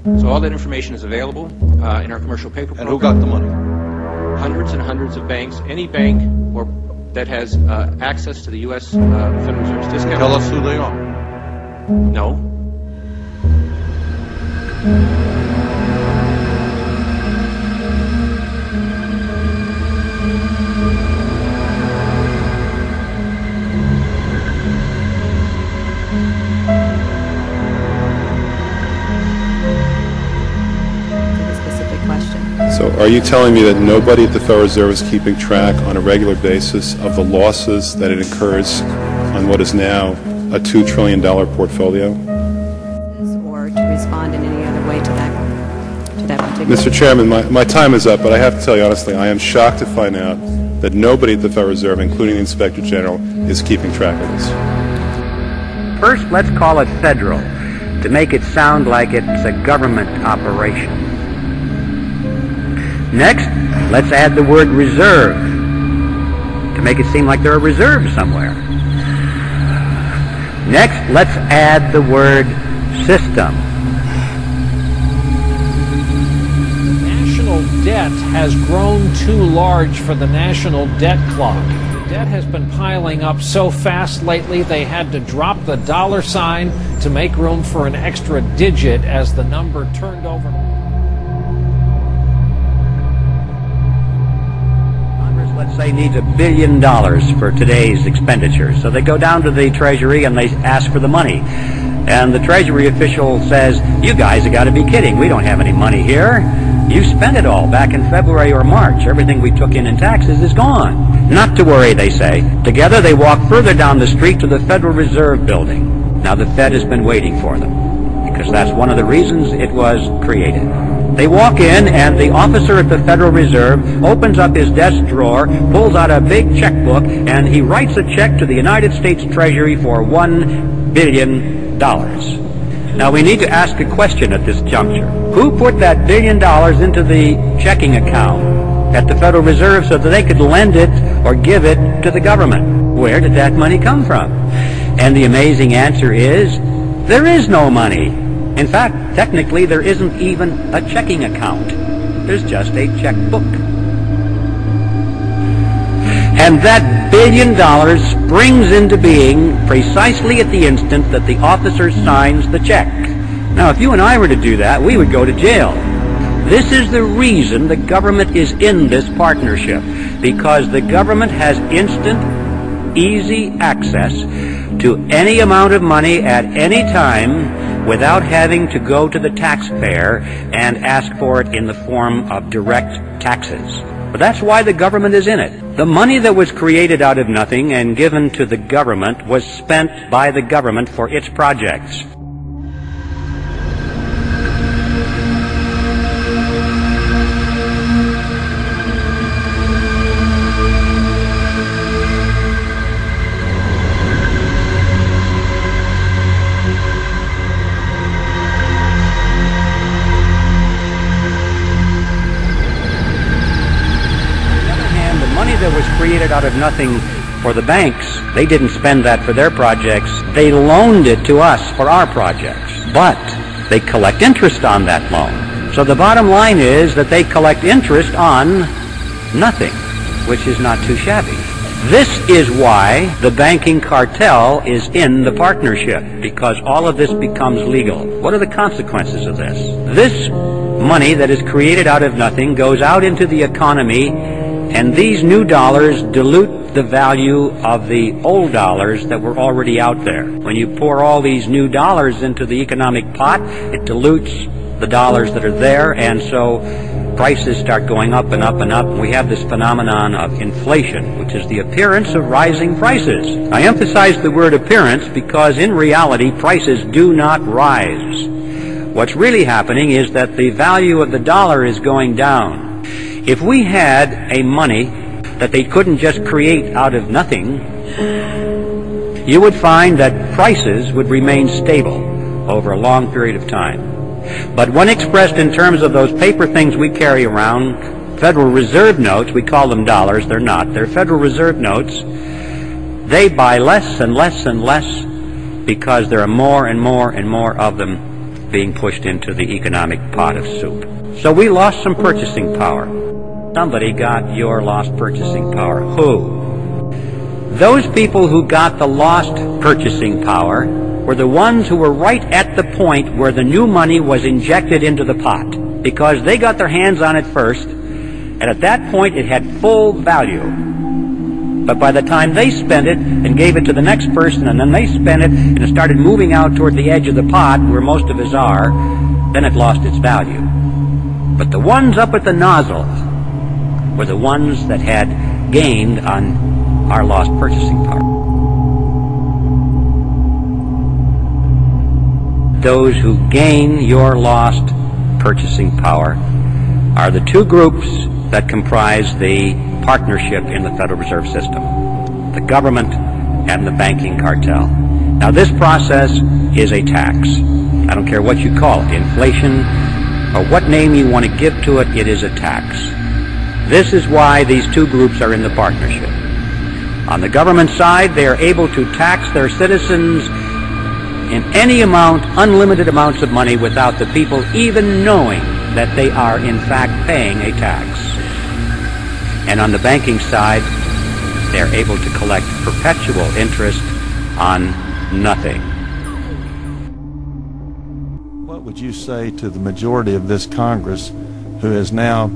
So all that information is available in our commercial paper program. And who got the money? Hundreds and hundreds of banks. Any bank that has access to the U.S. Federal Reserve's discount. Tell us who they are. No. So are you telling me that nobody at the Federal Reserve is keeping track on a regular basis of the losses that it incurs on what is now a $2 trillion portfolio? Or to respond in any other way to that particular... Mr. Chairman, my time is up, but I have to tell you honestly, I am shocked to find out that nobody at the Federal Reserve, including the Inspector General, is keeping track of this. First, let's call it federal, to make it sound like it's a government operation. Next, let's add the word reserve to make it seem like there are reserves somewhere. Next, let's add the word system. The national debt has grown too large for the national debt clock. The debt has been piling up so fast lately they had to drop the dollar sign to make room for an extra digit as the number turned over. Let's say needs $1 billion for today's expenditures. So they go down to the Treasury and they ask for the money. And the Treasury official says, you guys have got to be kidding. We don't have any money here. You spent it all back in February or March. Everything we took in taxes is gone. Not to worry, they say. Together they walk further down the street to the Federal Reserve building. Now the Fed has been waiting for them, because that's one of the reasons it was created. They walk in, and the officer at the Federal Reserve opens up his desk drawer, pulls out a big checkbook, and he writes a check to the United States Treasury for $1 billion. Now, we need to ask a question at this juncture. Who put that $1 billion into the checking account at the Federal Reserve so that they could lend it or give it to the government? Where did that money come from? And the amazing answer is, there is no money. In fact, technically, there isn't even a checking account. There's just a checkbook. And that $1 billion springs into being precisely at the instant that the officer signs the check. Now, if you and I were to do that, we would go to jail. This is the reason the government is in this partnership, because the government has instant, easy access to any amount of money at any time without having to go to the taxpayer and ask for it in the form of direct taxes. But that's why the government is in it. The money that was created out of nothing and given to the government was spent by the government for its projects. That was created out of nothing for the banks. They didn't spend that for their projects. They loaned it to us for our projects. But they collect interest on that loan. So the bottom line is that they collect interest on nothing, which is not too shabby. This is why the banking cartel is in the partnership, because all of this becomes legal. What are the consequences of this? This money that is created out of nothing goes out into the economy, and these new dollars dilute the value of the old dollars that were already out there. When you pour all these new dollars into the economic pot, it dilutes the dollars that are there, and so prices start going up and up and up. We have this phenomenon of inflation, which is the appearance of rising prices. I emphasize the word appearance because in reality, prices do not rise. What's really happening is that the value of the dollar is going down. If we had a money that they couldn't just create out of nothing, you would find that prices would remain stable over a long period of time. But when expressed in terms of those paper things we carry around, Federal Reserve notes, we call them dollars, they're not, they're Federal Reserve notes, they buy less and less and less because there are more and more and more of them being pushed into the economic pot of soup. So we lost some purchasing power. Somebody got your lost purchasing power. Who? Those people who got the lost purchasing power were the ones who were right at the point where the new money was injected into the pot, because they got their hands on it first, and at that point it had full value. But by the time they spent it and gave it to the next person, and then they spent it and it started moving out toward the edge of the pot where most of us are, then it lost its value. But the ones up at the nozzle were the ones that had gained on our lost purchasing power. Those who gain your lost purchasing power are the two groups that comprise the partnership in the Federal Reserve System, the government and the banking cartel. Now, this process is a tax. I don't care what you call it, inflation, or what name you want to give to it, it is a tax. This is why these two groups are in the partnership. On the government side, they are able to tax their citizens in any amount, unlimited amounts of money, without the people even knowing that they are in fact paying a tax. And on the banking side, they are able to collect perpetual interest on nothing. What would you say to the majority of this Congress who has now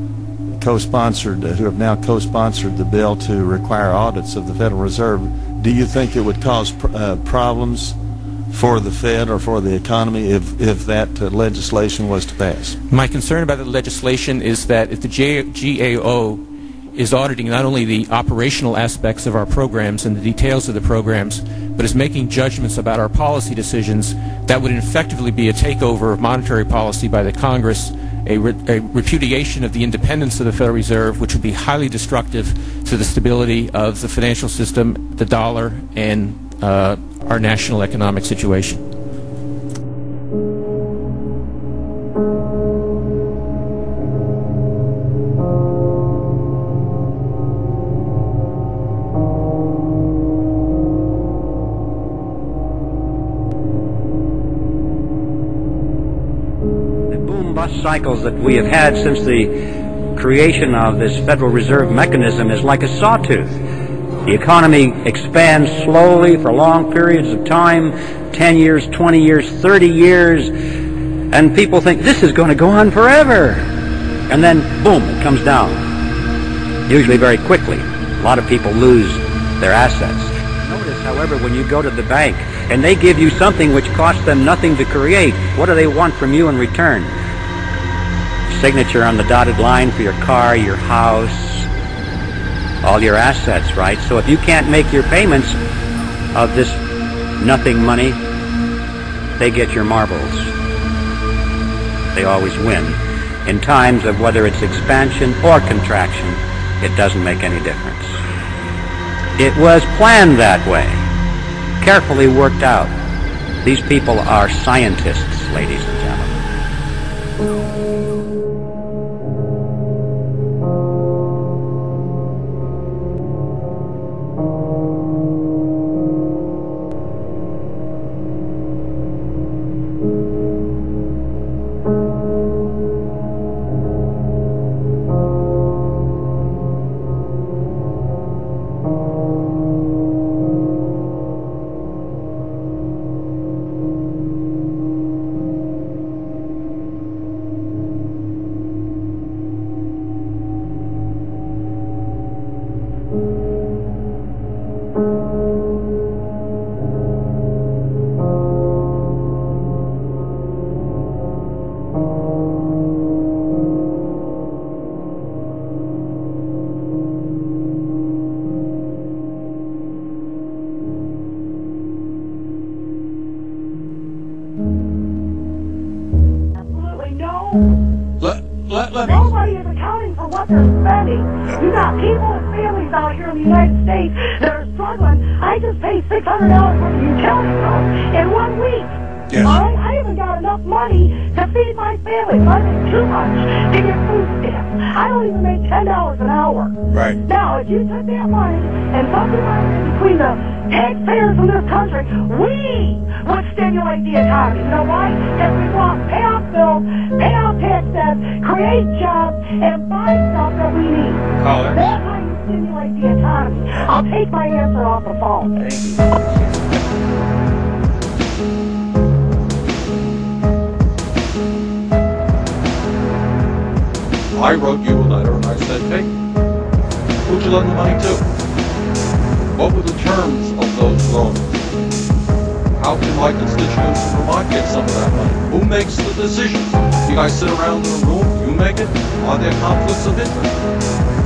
co-sponsored the bill to require audits of the Federal Reserve? Do you think it would cause problems for the Fed or for the economy if that legislation was to pass? My concern about the legislation is that if the GAO is auditing not only the operational aspects of our programs and the details of the programs, but is making judgments about our policy decisions, that would effectively be a takeover of monetary policy by the Congress, a repudiation of the independence of the Federal Reserve, which would be highly destructive to the stability of the financial system, the dollar, and our national economic situation. Bust cycles that we have had since the creation of this Federal Reserve mechanism is like a sawtooth. The economy expands slowly for long periods of time, 10 years, 20 years, 30 years, and people think this is going to go on forever. And then, boom, it comes down, usually very quickly. A lot of people lose their assets. Notice, however, when you go to the bank and they give you something which costs them nothing to create, what do they want from you in return? Signature on the dotted line for your car, your house, all your assets, right? So if you can't make your payments of this nothing money, they get your marbles. They always win. In times of whether it's expansion or contraction, it doesn't make any difference. It was planned that way, carefully worked out. These people are scientists, ladies and gentlemen. Nobody is accounting for what they're spending. You got people and families out here in the United States that are struggling. I just paid $600 for the utility bill in 1 week. Yes. I haven't got enough money to feed my family. I make too much to get food stamps. I don't even make $10 an hour. Right. Now, if you took that money and subdivided it between the taxpayers in this country, we would stimulate the economy. You know why? Because we want pay off bills, pay off tax debts, create jobs, and buy stuff that we need. Caller. That's how you stimulate the economy. I'll take my answer off the phone. Thank you. I wrote you a letter and I said, hey, who'd you lend the money to? What were the terms of those loans? How can my constituents in Vermont get some of that money? Who makes the decisions? You guys sit around in a room, you make it? Are there conflicts of interest?